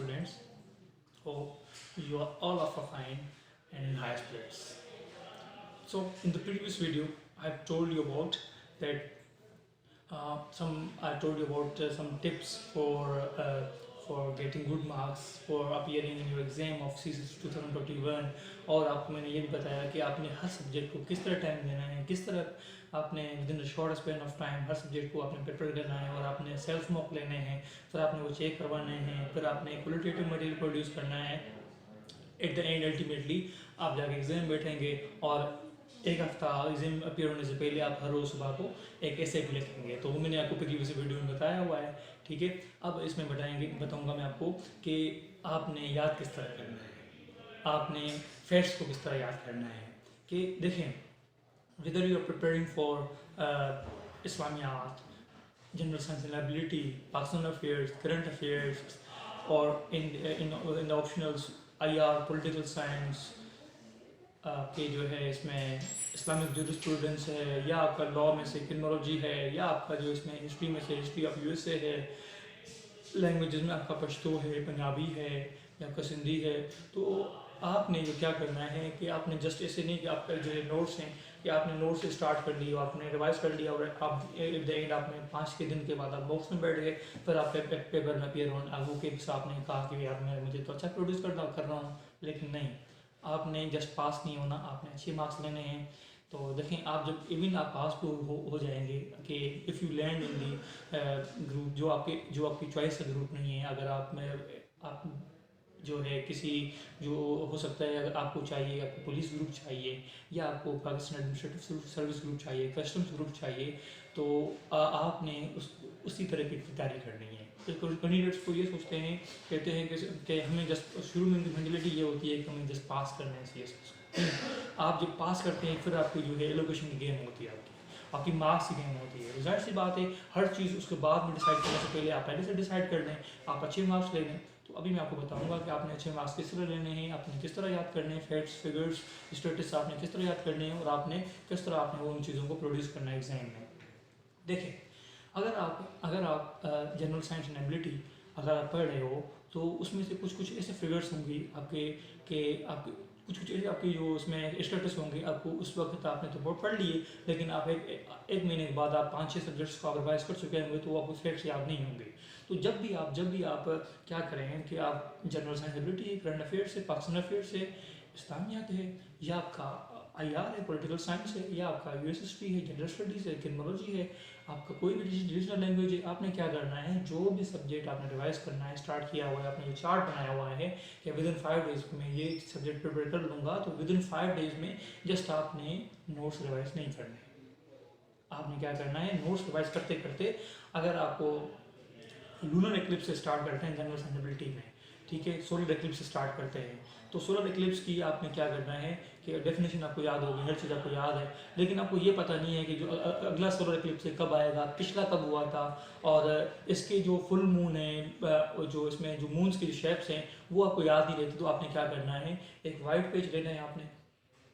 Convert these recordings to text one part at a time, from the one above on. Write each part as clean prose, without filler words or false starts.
students. Hope you are all of a fine and in high spirits. So in the previous video, I've told you about that I told you about some tips for getting good marks for appearing in your exam of CCS 2021 और आपको मैंने ये भी बताया कि आपने हर subject को किस तरह टाइम देना है, किस तरह आपने with in short span of time her subject को आपने प्रिपेयर करना है और आपने सेल्फ मॉक लेने हैं, फिर आपने वो चेक करवाने हैं, फिर आपने क्वालिटेटिव मटेरियल प्रोड्यूस करना है। एट द एंड अल्टीमेटली आप जाके एग्जाम बैठेंगे और एक हफ्ता एग्जाम अपियर होने से पहले आप हर रोज़ सुबह को एक ऐसे भी लिखेंगे। तो वो मैंने आपको प्रीवियस वीडियो में बताया हुआ है, ठीक है। अब इसमें बताऊंगा मैं आपको कि आपने याद किस तरह करना है, आपने फैक्ट्स को किस तरह याद करना है। कि देखें, whether you are preparing for Islamiyat, general science and liability, Pakistan affairs, current affairs, or in the optionals IR, political science, आपके जो है इसमें इस्लामिक जूरिस्प्रूडेंस है, या आपका लॉ में से क्रिमिनोलॉजी है, या आपका जो इसमें हिस्ट्री में से हिस्ट्री ऑफ यूएसए है, लैंग्वेजेस में आपका पश्तो है, पंजाबी है, या आपका सिंधी है। तो आपने जो क्या करना है कि आपने जस्ट ऐसे नहीं कि आपका जो नोट्स हैं कि आपने नोट से स्टार्ट कर लिया, आपने रिवाइज कर लिया और आप एट द एंड आपने 5 के दिन के बाद आप बॉक्स में बैठ गए, फिर आप पेपर में अपियर होने आगू के आपने कहा कि यार मैं मुझे तो अच्छा प्रोड्यूस कर रहा हूँ, लेकिन नहीं, आपने जस्ट पास नहीं होना, आपने अच्छे मार्क्स लेने हैं। तो देखें, आप जब इवन आप पास भी हो जाएंगे कि if you land in the group जो आपकी चॉइस का ग्रुप नहीं है, अगर आप जो है किसी जो हो सकता है, अगर आपको चाहिए, आपको पुलिस ग्रुप चाहिए, या आपको पाकिस्तान एडमिनिस्ट्रेटिव सर्विस ग्रुप चाहिए, कस्टम्स ग्रुप चाहिए, तो आपने उसी तरह की तैयारी करनी है। तो कैंडिडेट्स को ये सोचते हैं, कहते हैं कि हमें जस्ट शुरू में उनकी मेंटलिटी ये होती है कि हमें जस्ट पास करना है CSS। आप जब पास करते हैं फिर आपकी जो है एलोकेशन की गेम होती है, आपकी मार्क्स की गेम होती है। रिजल्ट सी बात है, हर चीज़ उसके बाद में डिसाइड करने से पहले आप पहले से डिसाइड कर लें, आप अच्छे मार्क्स ले लें। तो अभी मैं आपको बताऊंगा कि आपने अच्छे मार्क्स किस तरह लेने हैं, आपने किस तरह याद करने हैं, फैक्ट्स, फिगर्स, स्टेटिस्टिक्स आपने किस तरह याद करने हैं, और आपने किस तरह आपने उन चीज़ों को प्रोड्यूस करना है एग्जाम में। देखिए, अगर आप जनरल साइंस एंड एबिलिटी अगर आप पढ़ रहे हो, तो उसमें से कुछ ऐसे फिगर्स होंगी आपके कि आपके कुछ ऐसे आपकी जो उसमें स्टेटस होंगे, आपको उस वक्त आपने तो बहुत पढ़ लिए, लेकिन आप एक महीने के बाद आप 5-6 सब्जेक्ट्स को रिवाइज कर चुके होंगे, तो आपको फैक्ट्स याद नहीं होंगे। तो जब भी आप क्या करें कि आप general science ability, current affairs है, पाकिस्तान अफेयर्स है, इस्लामियात है, या आपका IR है, पॉलिटिकल साइंस है, या आपका US हिस्ट्री है, जनरल स्टडीज़ है, क्रिमिनोलॉजी है, आपका कोई भी रीजनल लैंग्वेज है, आपने क्या करना है, जो भी सब्जेक्ट आपने रिवाइज करना है, स्टार्ट किया हुआ है, आपने जो चार्ट बनाया हुआ है कि विद इन 5 डेज में ये सब्जेक्ट प्रिपेयर कर लूँगा, तो विद इन 5 डेज में जस्ट आपने नोट्स रिवाइज नहीं करने। आपने क्या करना है, नोट्स रिवाइज करते करते, अगर आपको लूनर एक्लिप्स से स्टार्ट करते हैं जनरल सेंसिबिलिटी में, ठीक है, सोलर एक्लिप्स से स्टार्ट करते हैं, तो सोलर एक्लिप्स की आपने क्या करना है कि डेफिनेशन आपको याद होगी, हर चीज़ आपको याद है, लेकिन आपको ये पता नहीं है कि जो अगला सोलर एक्लिप्स है कब आएगा, पिछला कब हुआ था, और इसके जो फुल मून है, जो इसमें जो मून्स की जो शेप्स हैं वो आपको याद नहीं रहती। तो आपने क्या करना है, एक वाइट पेज लेना है आपने,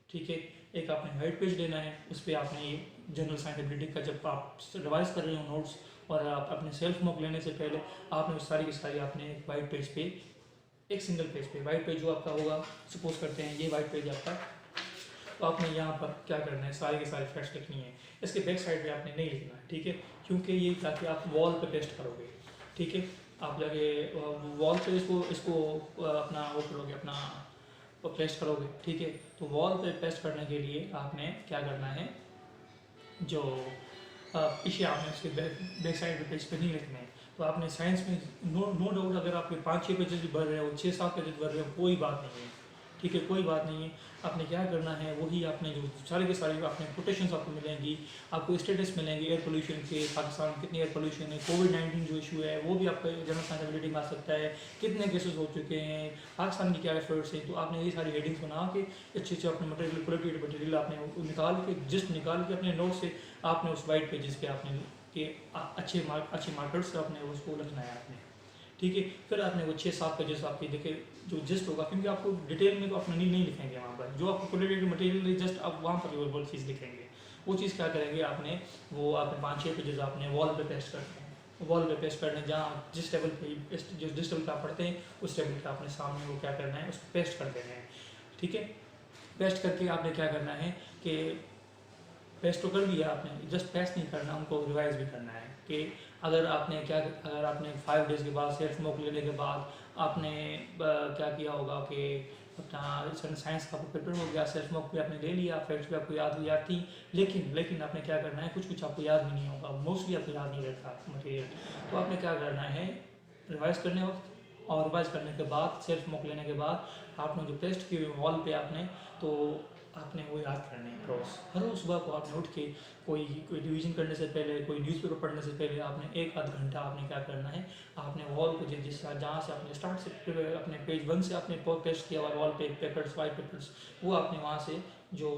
ठीक है, एक आपने वाइट पेज लेना है, उस पर आपने ये जनरल साइंस एबिलिटी का जब आप रिवाइज कर रहे हो नोट्स, और आप अपने सेल्फ मॉक लेने से पहले आपने सारी की सारी आपने एक वाइट पेज पे, एक सिंगल पेज पे, वाइट पेज जो आपका होगा, सपोज करते हैं ये वाइट पेज आपका, तो आपने यहाँ पर क्या करना है, सारी की सारी फैक्ट्स लिखनी है। इसके बैक साइड पे आपने नहीं लिखना है, ठीक है, क्योंकि ये जाके आप वॉल पे पेस्ट करोगे, ठीक है, आप जाके वॉल पे इसको अपना वो करोगे, अपना पेस्ट करोगे, ठीक है। तो वॉल पे पेस्ट करने के लिए आपने क्या करना है, जो पीछे आपने उसके बैक साइड पे पेज पे नहीं लिखना है। तो आपने साइंस में नो डाउट अगर आपके 5-6 पेजेस भी भर रहे हो, 6-7 पेजेस भर रहे हो, कोई बात नहीं है, ठीक है, कोई बात नहीं है। आपने क्या करना है, वही आपने जो सारे के सारे आपने कोटेशंस आपको मिलेंगी, आपको स्टेटस मिलेंगे एयर पोल्यूशन के, पाकिस्तान में कितनी एयर पोल्यूशन है, कोविड-19 जो इशू है वो भी आपका जनरल साइंस एबिलिटी में आ सकता है, कितने केसेस हो चुके हैं, पाकिस्तान की क्या एफर्ट्स हैं। तो आपने ये सारी हेडिंग्स बना के अच्छे अपने मटेरियल, क्वालिटेटिव मटेरियल आपने निकाल के अपने नोट से आपने उस वाइट पेजेस पे आपने के अच्छे मार्कर्स से आपने उसको लिखना है आपने, ठीक है। फिर आपने वो 6-7 पेजेस आपके देखे जो जस्ट होगा, क्योंकि आपको डिटेल में तो आप नहीं लिखेंगे वहाँ पर, जो आपको क्वालिटेटिव मटेरियल जस्ट आप वहाँ पर वो चीज़ लिखेंगे। वो चीज़ क्या करेंगे, आपने 5-6 पेजेस आपने वॉल पे पेस्ट करते हैं, वॉल पे पेस्ट करना है, जहाँ जिस टेबल पे जिस टेबल पे आप पढ़ते हैं उस टेबल के आपने सामने वो क्या करना है, उसको पेस्ट कर देना है। ठीक है, पेस्ट करके आपने क्या करना है कि पेस्ट तो कर दिया आपने, जस्ट पेस्ट नहीं करना, उनको रिवाइज भी करना है कि अगर आपने 5 डेज़ के बाद सेल्फ मॉक लेने के बाद आपने क्या किया होगा कि अपना साइंस का पेपर हो गया, सेल्फ मॉक भी आपने ले लिया, फैक्ट्स भी आपको याद थी, लेकिन आपने क्या करना है, कुछ आपको याद भी नहीं होगा, मोस्टली आपको याद नहीं रहता मटेरियल। तो आपने क्या करना है, रिवाइज करने वक्त और रिवाइज करने के बाद सेल्फ मॉक लेने के बाद आपने जो पेस्ट किए वॉल पे आपने, तो आपने वो याद करने हैं हर रोज़ सुबह को आपने उठ के कोई रिवीजन करने से पहले, कोई न्यूज़पेपर पढ़ने से पहले आपने 1 आध घंटा आपने क्या करना है, आपने वॉल को जिस जहाँ से आपने स्टार्ट से अपने पेज 1 से आपने पेस्ट किया हुआ वॉल पे पेपर्स, वाइट पेपर्स, वो आपने वहाँ से जो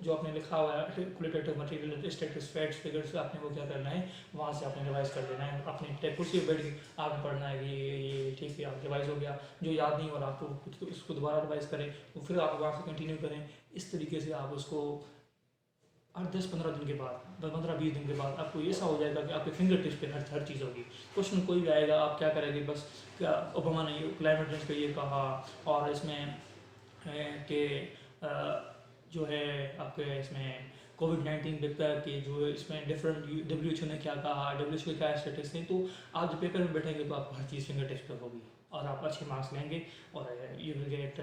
जो आपने लिखा हुआ है qualitative material, status, facts, figures, आपने वो क्या करना है, वहाँ से आपने रिवाइज कर देना है। अपने कुर्सी पर बैठ के आपने पढ़ना है कि ये ठीक है, आप रिवाइज हो गया, जो याद नहीं हो रहा आपको तो इसको दोबारा रिवाइज करें, तो फिर आप वहाँ से कंटिन्यू करें। इस तरीके से आप उसको 8-10-15 दिन के बाद, 15-20 दिन के बाद आपको ऐसा हो जाएगा कि आपके फिंगर टिप्स पे हर चीज़ होगी। क्वेश्चन कोई भी आएगा, आप क्या करेंगे, बस क्या ओबामा ने क्लाइमेट चेंज पे ये कहा, और इसमें कि जो है आपके इसमें कोविड-19 पेपर के जो इसमें डिफरेंट WHO ने क्या कहा, WHO के क्या स्टेटस है, तो आप जब पेपर में बैठेंगे तो आपको हर चीज़ फिंगर टिप्स पर होगी और आप अच्छे मार्क्स लेंगे और you will get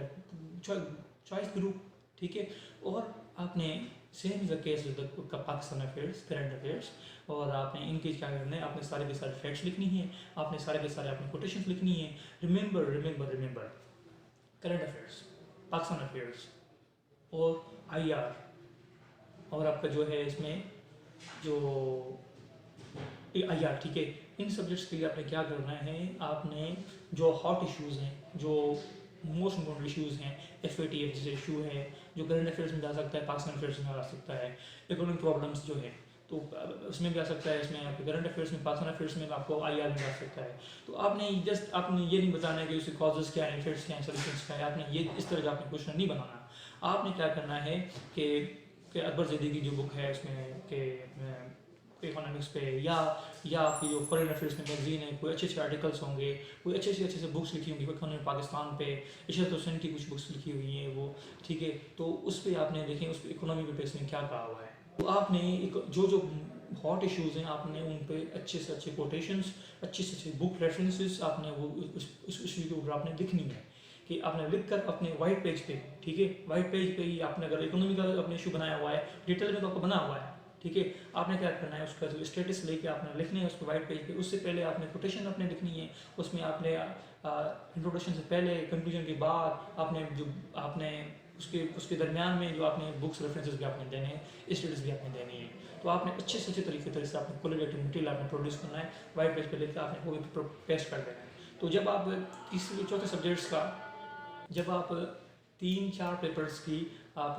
choice group. ठीक है, और आपने same is the case with Pakistan affairs, current affairs, और आपने इनके क्या करना है, आपने सारे के सारे फैक्ट्स लिखनी है, आपने सारे के सारे आपने कोटेशंस लिखनी है। Remember current affairs, Pakistan affairs और IR, और आपका जो है इसमें जो IR, ठीक है, इन सब्जेक्ट्स के लिए आपने क्या करना है, आपने जो हॉट इश्यूज़ हैं, जो मोस्ट इम्पोर्टेंट इश्यूज़ हैं, FATF जैसे इशू है जो करंट अफेयर्स में जा सकता है, पाकिस्तान अफेयर्स में आ सकता है, इकोनॉमिक प्रॉब्लम्स जो है तो उसमें भी आ सकता है, इसमें आपके करंट अफेयर्स में, पाकिस्तान अफेयर्स में आपको IR में आ सकता है। तो आपने आपने ये नहीं बताना है कि उसके कॉजेज़ क्या हैं, इफेक्ट्स क्या हैं, सोल्यूशंस क्या है, आपने ये इस तरह का आपने क्वेश्चन नहीं बनाना। आपने क्या करना है कि अकबर ज़ैदी की जो बुक है उसमें के इकोनॉमिक्स पे, या आपकी जो फॉरेन अफेयर्स में मैगजीन है, कोई अच्छे आर्टिकल्स होंगे, कोई अच्छे से बुक्स लिखी होंगी इकोनॉमी पाकिस्तान पे, इशरत हुसैन की कुछ बुक्स लिखी हुई हैं वो, ठीक है, तो उस पर आपने देखें उस पर इकोनॉमी पे इसमें क्या कहा हुआ है। तो आपने जो हॉट इश्यूज़ हैं आपने उन पे अच्छे से अच्छे कोटेशंस, अच्छे से अच्छे बुक रेफरेंसेस आपने वो उस इशू के ऊपर आपने लिखनी है कि आपने लिख कर अपने वाइट पेज पे, ठीक है, वाइट पेज पे ही आपने अगर इकोनॉमी का अपने इशू बनाया हुआ है, डिटेल में तो आपको बना हुआ है, ठीक है, आपने क्या करना है, उसका जो स्टेटस लेके आपने लिखनी है उसको वाइट पेज पे, उससे पहले आपने कोटेशन अपने लिखनी है, उसमें आपने इंट्रोडक्शन से पहले, कंक्लूजन के बाद आपने उसके दरमियान में जो आपने बुक्स रेफरेंसेस भी आपने देने हैं, स्टेटस भी आपने देनी है। तो आपने अच्छे से अच्छे तरीके से आपने क्वालिटेटिव मटेरियल आपने प्रोड्यूस करना है, वाइट पेज पे लेकर आपने वो पेस्ट कर देना है। तो जब आप तीसरे चौथे सब्जेक्ट्स का, जब आप 3-4 पेपर्स की आप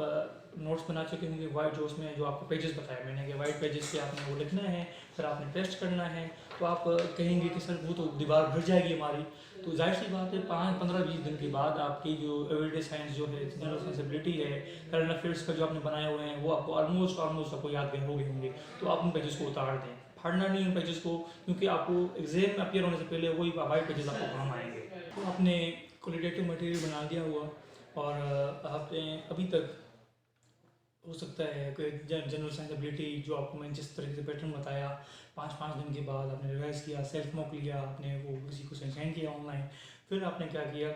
नोट्स बना चुके होंगे, वाइट जो उसमें जो आपको पेजेस बताया मैंने कि वाइट पेजेस पे आपने वो लिखना है, फिर आपने पेस्ट करना है, तो आप कहेंगे कि सर वो तो दीवार भर जाएगी हमारी। तो जाहिर सी बात है 5-15-20 दिन के बाद आपकी जो एवरीडे साइंस जो है, जनरल सेंसिबिलिटी है, करंट अफेयर्स का जो आपने बनाए हुए हैं वो आपको ऑलमोस्ट आपको याद हो गए होंगे, तो आप उन पेजेस को उतार दें, फाड़ना नहीं उन पेजेस को, क्योंकि आपको एग्जाम में अपियर होने से पहले वही वाइट पेजेस आपको काम आएंगे। तो आपने क्वालिटेटिव मटेरियल बना दिया हुआ, और आपने अभी तक हो सकता है कि जनरल साइंस एबिलिटी जो आपको मैंने जिस तरीके से पैटर्न बताया, 5-5 दिन के बाद आपने रिवाइज किया, सेल्फ मॉक लिया, आपने वो किसी को सेंड किया ऑनलाइन, फिर आपने क्या किया,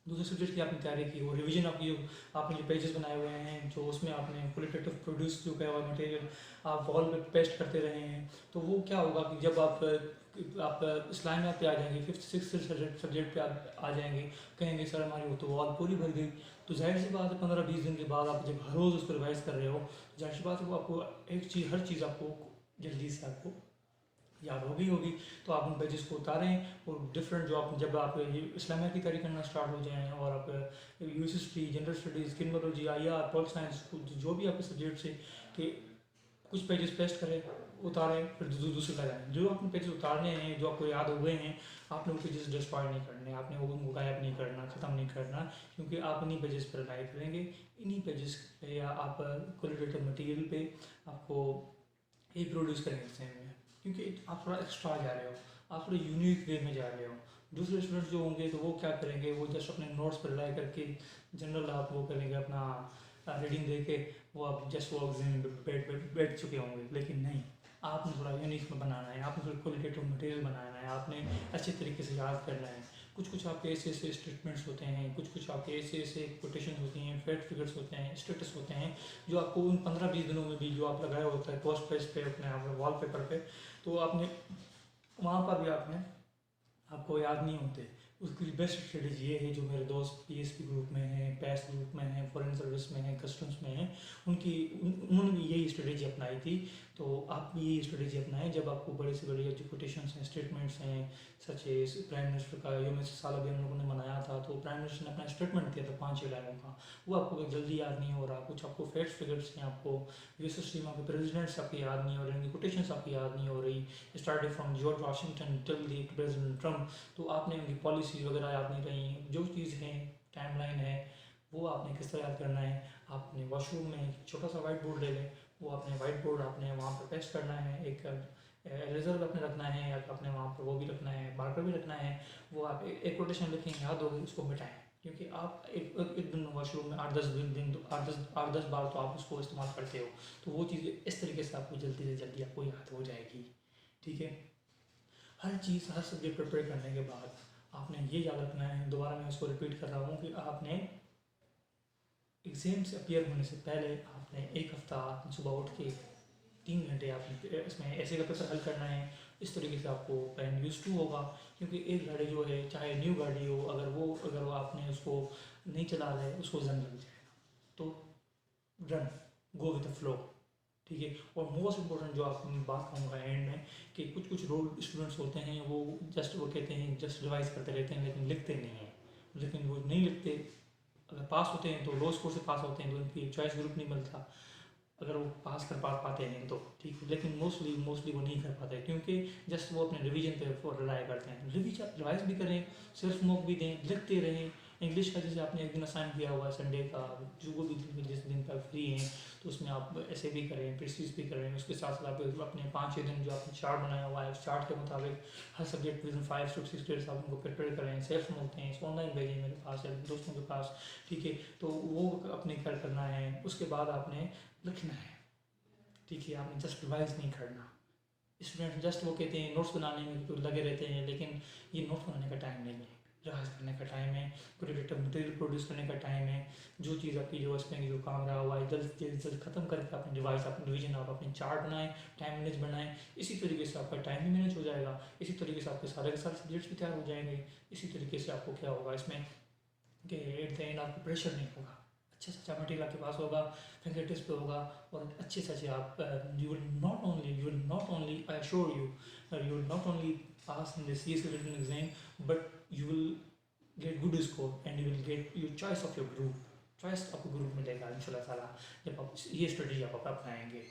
दूसरे सब्जेक्ट की आपने तैयारी की, वो रिवीजन आपने जो पेजेस बनाए हुए हैं, जो उसमें आपने क्वालिटेटिव प्रोड्यूस जो किया हुआ मटेरियल आप वॉल पे पेस्ट करते रहे हैं, तो वो क्या होगा कि जब आप इस्लामिया पे आ जाएंगे, 5th-6th सब्जेक्ट पे आप आ जाएंगे, कहेंगे सर हमारी वो तो वॉल पूरी भर गई। तो जाहिर सी बात है 15-20 दिन के बाद आप जब हर रोज़ उसको रिवाइज कर रहे हो, जाहिर सी बात है वो आपको हर चीज़ आपको जल्दी से आपको याद होगी। तो आप उन पेजेस को उतारें और डिफरेंट जो आप जब आप ये इस्लामिया की तैयारी करना स्टार्ट हो जाएँ, और आप US history, general studies, criminology, IR, pol science, जो भी आपके सब्जेक्ट्स है कि कुछ पेजेस पेस्ट करें, उतारें, फिर दूसरे लगाएं। जो आपने पेजेस उतारने हैं, जो आपको याद हो गए हैं, आपने वो पेजेस डिस्ट्रॉय नहीं करने, आपने वो उनको गायब नहीं करना, ख़त्म नहीं करना, क्योंकि आप इन्हीं पेजेस पर रिलाई करेंगे, इन्हीं पेजेस पे या आप क्वालिटेटिव मटेरियल पे आपको ये प्रोड्यूस करेंगे एग्जाम में, क्योंकि आप थोड़ा एक्स्ट्रा जा रहे हो। आप थोड़ा यूनिक वे में जा रहे हो। दूसरे स्टूडेंट्स जो होंगे तो वो क्या करेंगे, वो जस्ट अपने नोट्स पर रिलाई करके जनरल आप वो करेंगे अपना रीडिंग दे के, वो आप जस्ट वो एग्जाम में बैठ चुके होंगे। लेकिन नहीं, आपने थोड़ा यूनिक में बनाना है, आपने थोड़ा क्वालिटेटिव मटेरियल बनाना है, आपने अच्छे तरीके से याद करना है। कुछ आपके ऐसे स्टेटमेंट्स होते हैं, कुछ आपके ऐसे कोटेशन होती हैं, फैक्ट फिगर्स होते हैं, स्टेटस होते हैं, जो आपको उन 15-20 दिनों में भी जो आप लगाया होता है पोस्ट पेज पे अपने वॉलपेपर पे, तो आपने वहाँ पर भी आपको याद नहीं होते। उसके लिए बेस्ट स्ट्रेटेजी ये है, जो मेरे दोस्त पीएसपी ग्रुप में हैं, पैस ग्रुप में हैं, फॉरेन सर्विस में हैं, कस्टम्स में हैं, उन्होंने भी यही स्ट्रेटेजी अपनाई थी। तो आप भी यही स्ट्रेटेजी अपनाएं। जब आपको बड़े से बड़े जो कोटेशंस हैं, स्टेटमेंट्स हैं, सच एस प्राइम मिनिस्टर का यूम साल अभी हम लोगों ने मनाया था, तो प्राइम मिनिस्टर ने अपना स्टेटमेंट दिया था 5-6 लाइनों का, वो आपको जल्दी याद नहीं हो रहा। कुछ आपको फैक्ट फिगर्स हैं, आपको यूएस स्ट्रीमा के प्रेजिडेंट्स आपकी याद नहीं हो रहे, उनकी कोटेशंस आपकी याद नहीं हो रही, starting from George Washington till the president Trump, तो आपने उनकी पॉलिसी वगैरह याद नहीं रही। जो चीज़ है, टाइमलाइन है, वो आपने किस तरह याद करना है। आपने वॉशरूम में एक छोटा सा वाइट बोर्ड ले लें, वो आपने वाइट बोर्ड आपने वहाँ पर पेस्ट करना है, एक रिजर्व अपने रखना है, या आपने वहाँ पर वो भी रखना है, मार्कर भी रखना है। वो आप एक कोटेशन लिखें, याद होगी, उसको मिटाएं, क्योंकि आप एक दिन वॉशरूम में 8-10 बार तो आप उसको इस्तेमाल करते हो, तो वो चीज़ इस तरीके से आपको जल्दी से जल्दी आपको याद हो जाएगी। ठीक है, हर चीज़, हर सब्जेक्ट प्रिपेयर करने के बाद आपने ये याद रखना है, दोबारा मैं उसको रिपीट कर रहा हूँ, कि आपने एग्जाम से अपीयर होने से पहले आपने एक हफ्ता सुबह उठ के 3 घंटे आपने इसमें ऐसे का पेपर हल करना है। इस तरीके से आपको प्लान यूज टू होगा, क्योंकि एक गाड़ी जो है, चाहे न्यू गाड़ी हो, अगर वो आपने उसको नहीं चला रहे, उसको जंग लग जाएगा। तो run, go with the flow. ठीक है, और मोस्ट इम्पोर्टेंट जो आप बात कहूँगा एंड में, कि कुछ रोल स्टूडेंट्स होते हैं, वो कहते हैं जस्ट रिवाइज करते रहते हैं, लेकिन लिखते नहीं हैं। लेकिन वो नहीं लिखते, अगर पास होते हैं तो लो स्कोर से पास होते हैं, तो उनकी चॉइस ग्रुप नहीं मिलता, अगर वो पास कर पाते हैं तो ठीक है, लेकिन मोस्टली वो नहीं कर पाते, क्योंकि जस्ट वो अपने रिवीजन पे रिलाई करते हैं। रिवाइज भी करें, सेल्फ मॉक भी दें, लिखते रहें। इंग्लिश का जैसे आपने एक दिन असाइन किया हुआ है संडे का, जो वो भी जिस दिन पर फ्री हैं, तो उसमें आप ऐसे भी करें, प्रेक्टिस भी करें। उसके साथ साथ आप अपने 5-6 दिन जो आपने चार्ट बनाया हुआ है, उस चार्ट के मुताबिक हर subject within 5 to 6 days आप उनको प्रिपेयर करें। सेल्फ मॉक दें, ऑनलाइन भेजें मेरे पास या दोस्तों के पास। ठीक है, तो वो अपने करना है। उसके बाद आपने लिखना है। ठीक है, आपने जस्ट रिवाइज नहीं करना। स्टूडेंट जस्ट वो कहते हैं नोट्स बनाने में लगे रहते हैं, लेकिन ये नोट्स बनाने का टाइम नहीं है, रिवाइज करने का टाइम है, क्रिएटिव मटेरियल प्रोड्यूस करने का टाइम है। जो चीज़ आपकी जो इसमें जो काम रहा हुआ है, जल्द खत्म करके अपने रिवाइज, अपने रिवीजन, आप अपने चार्ट बनाएं, टाइम मैनेज बनाएं। इसी तरीके से आपका टाइम भी मैनेज हो जाएगा, इसी तरीके से आपके सारे के सारे सब्जेक्ट्स भी तैयार हो जाएंगे। इसी तरीके से आपको क्या होगा इसमें, कि एट द एंड आपको प्रेशर नहीं होगा, अच्छा अच्छा मटेरियल आपके पास होगा, फिंगर टिप्स पे होगा, और अच्छे से अच्छे आप you will not only I assure you will not only pass in the CSE written exam, but you will get good score and you will get your choice of your group. Choice आपको group मिलेगा इंशाल्लाह ताला, जब आप ये strategy आप अपनाएंगे।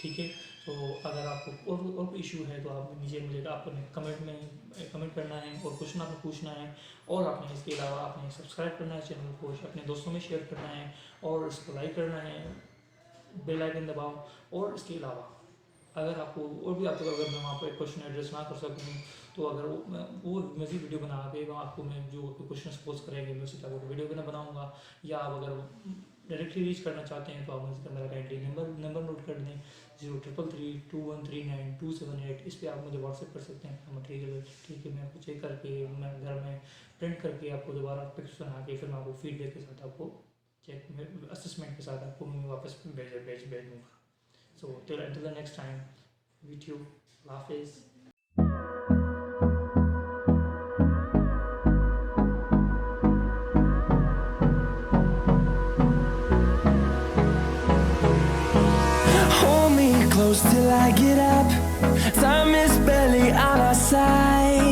ठीक है, तो अगर आपको और कोई इशू है तो आप नीचे मिलेगा, आपको कमेंट करना है, और क्वेश्चन आपको पूछना है, और आपने इसके अलावा आपने सब्सक्राइब करना है चैनल को, अपने दोस्तों में शेयर करना है, और इसको लाइक करना है, बेल आइकन दबाओ। और इसके अलावा अगर आपको और भी अगर मैं वहाँ पर क्वेश्चन एड्रेस ना कर सकूँ, तो अगर वो मज़ीद वीडियो बना के आपको मैं जो क्वेश्चन पोस्ट करेंगे, मैं उसी टाइप का वीडियो भी बनाऊँगा। या आप अगर डायरेक्टली रीच करना चाहते हैं, तो आप मुझे मेरा काइंडली नंबर नोट कर लें, 0333213928। इस पर आप मुझे व्हाट्सएप कर सकते हैं मटेरियल। ठीक है, मैं आपको चेक करके, मैं घर में प्रिंट करके आपको दोबारा पिक्स बना के, फिर मैं आपको फीडबैक के साथ आपको असेसमेंट के साथ आपको मैं वापस भेज दूँगा। So till the next time, meet you. Hafiz. Hold me close till I get up. Time is barely on our side.